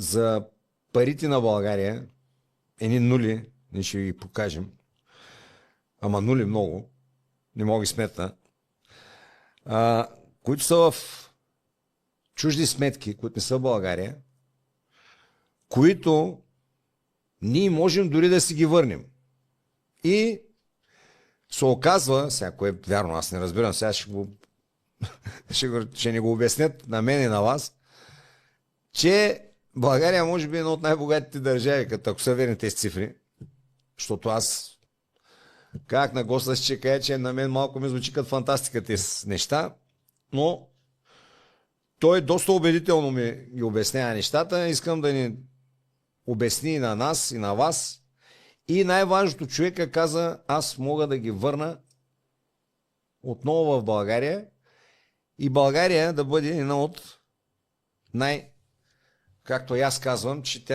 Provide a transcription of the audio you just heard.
за парите на България, едни нули, ние ще ви покажем, ама нули много, не мога ги сметна, които са в чужди сметки, които не са в България, които ние можем дори да си ги върнем. И се оказва, сега кое е вярно, аз не разбирам, сега ще ни го обяснят на мен и на вас, че България може би е една от най-богатите държави, като ако са верни тези цифри, защото аз казах на госта си, че каже, че на мен малко ми звучи като фантастика тези неща, но той доста убедително ми ги обяснява нещата. Искам да ни обясни и на нас, и на вас. И най-важното, човека каза, аз мога да ги върна отново в България и България да бъде една от както и аз казвам, че тя